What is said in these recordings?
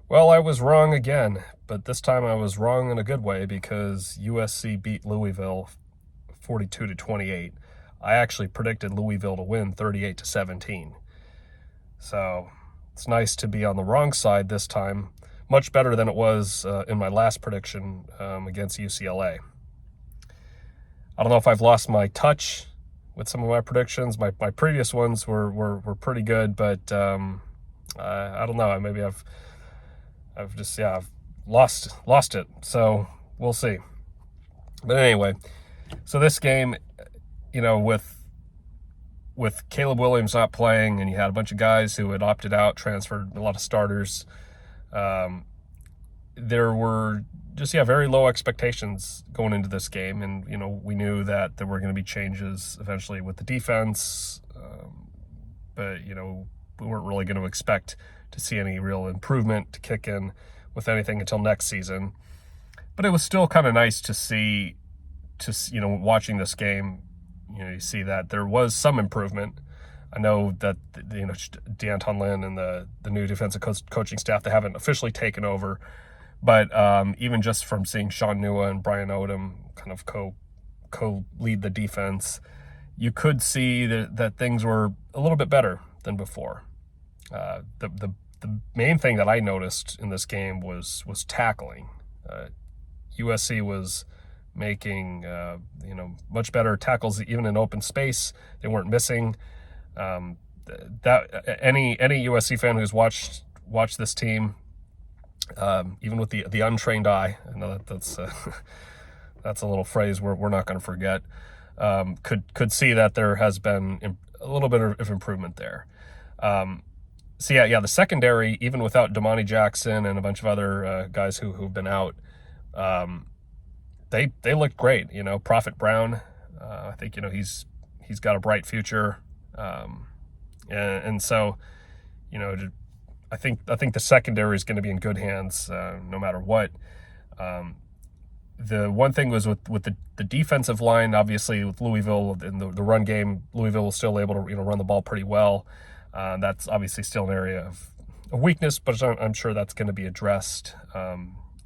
Well, I was wrong again, but this time I was wrong in a good way because USC beat Louisville 42 to 28. I actually predicted Louisville to win 38 to 17. So it's nice to be on the wrong side this time. Much better than it was in my last prediction against UCLA. I don't know if I've lost my touch with some of my predictions. My previous ones were pretty good, but I don't know. Maybe I've just I've lost it. So we'll see. But anyway, so this game, with Caleb Williams not playing, and you had a bunch of guys who had opted out, transferred, a lot of starters. There were just very low expectations going into this game, and we knew that there were going to be changes eventually with the defense, but we weren't really going to expect to see any real improvement to kick in with anything until next season. But it was still kind of nice to see, watching this game, you see that there was some improvement. I know that D'Anton Lynn and the new defensive coaching staff, they haven't officially taken over, but even just from seeing Sean Nua and Brian Odom kind of co-lead the defense, you could see that things were a little bit better than before. The main thing that I noticed in this game was tackling. USC was making much better tackles even in open space. They weren't missing. That any USC fan who's watched this team, even with the untrained eye, I know that's that's a little phrase we're not going to forget, could see that there has been a little bit of improvement there. So the secondary, even without Damani Jackson and a bunch of other guys who've been out, they looked great. Prophet Brown, I think he's got a bright future, and so I think the secondary is going to be in good hands no matter what. The one thing was with the defensive line, obviously with Louisville in the run game, Louisville was still able to run the ball pretty well. That's obviously still an area of weakness, but I'm sure that's going to be addressed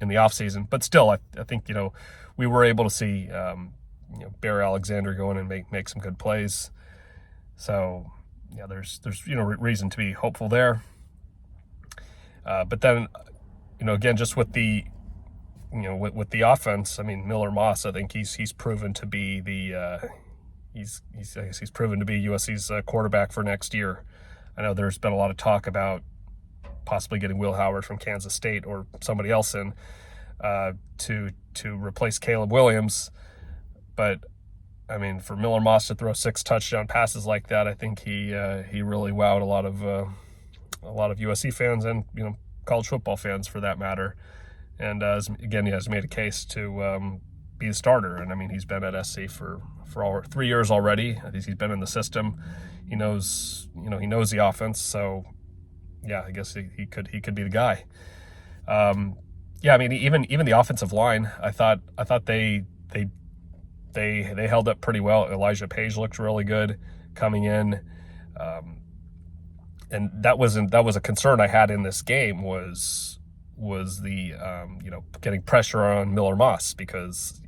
in the offseason. But still, I think we were able to see Barry Alexander go in and make some good plays. So there's reason to be hopeful there. But then again, just with the with the offense, I mean, Miller Moss, I think he's proven to be he's proven to be USC's quarterback for next year. I know there's been a lot of talk about possibly getting Will Howard from Kansas State or somebody else in to replace Caleb Williams, but I mean, for Miller Moss to throw 6 touchdown passes like that, I think he really wowed a lot of USC fans and college football fans for that matter. And again, he has made a case to be a starter. And I mean, he's been at SC for all 3 years already. I think he's been in the system. He knows the offense. So yeah, I guess he could be the guy. I mean, even the offensive line, I thought they held up pretty well. Elijah Page looked really good coming in. And that was a concern I had in this game was the getting pressure on Miller Moss, because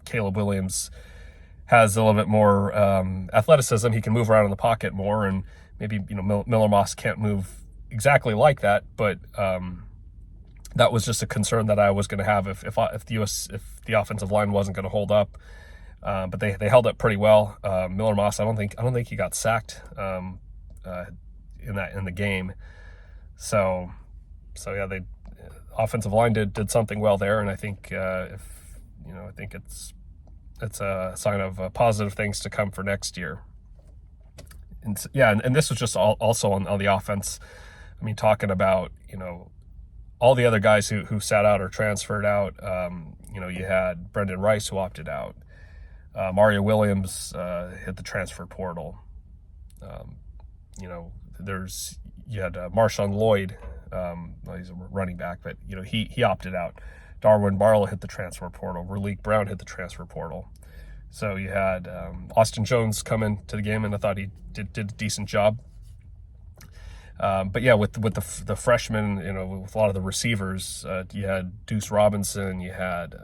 Caleb Williams has a little bit more athleticism. He can move around in the pocket more, and maybe Miller Moss can't move exactly like that. But that was just a concern that I was going to have if the offensive line wasn't going to hold up. But they held up pretty well. Miller Moss, I don't think he got sacked in the game. So yeah, the offensive line did something well there, and I think I think it's a sign of positive things to come for next year. And this was just also on the offense. I mean, talking about all the other guys who sat out or transferred out. You had Brendan Rice, who opted out. Mario Williams hit the transfer portal. You had Marshawn Lloyd. He's a running back, but he opted out. Darwin Barlow hit the transfer portal. Raleek Brown hit the transfer portal. So you had Austin Jones come into the game, and I thought he did a decent job. But yeah, with the freshmen, with a lot of the receivers, you had Deuce Robinson, you had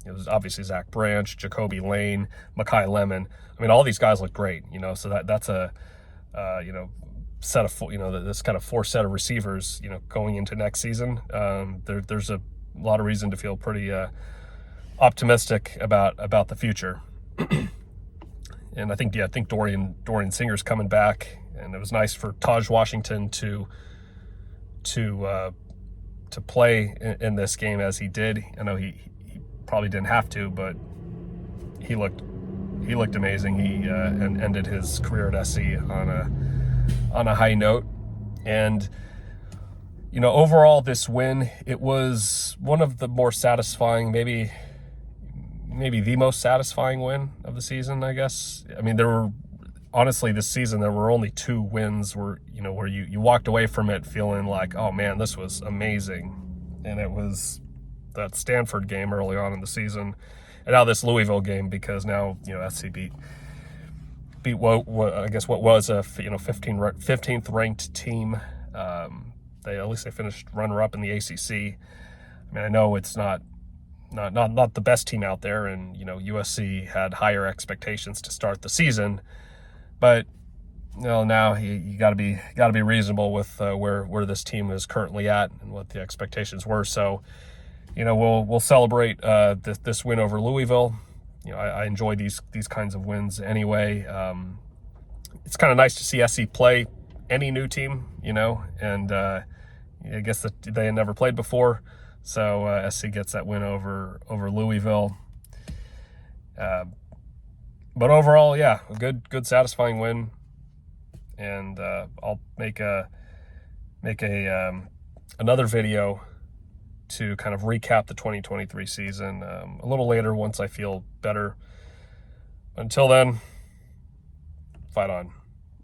it was obviously Zach Branch, Jacoby Lane, Mekhi Lemon. I mean, all these guys look great, so that's a set of this kind of 4 set of receivers, going into next season. There's a lot of reason to feel pretty optimistic about the future. And I think Dorian Singer's coming back, and it was nice for Taj Washington to play in this game as he did. I know he probably didn't have to, but he looked amazing. He ended his career at SC on a high note. And overall, this win, it was one of the more satisfying, maybe the most satisfying win of the season, I guess. I mean, honestly, this season, there were only 2 wins where you walked away from it feeling like, oh man, this was amazing. And it was that Stanford game early on in the season, and now this Louisville game, because now, SC beat what I guess what was a 15th ranked team. At least they finished runner-up in the ACC. I mean, I know it's not the best team out there, and USC had higher expectations to start the season, but now you got to be reasonable with where this team is currently at and what the expectations were. So we'll celebrate this win over Louisville. I enjoy these kinds of wins anyway. It's kind of nice to see SC play any new team, and I guess that they had never played before. So SC gets that win over Louisville. But overall, yeah, a good satisfying win. And I'll make another video to kind of recap the 2023 season a little later once I feel better. Until then, fight on.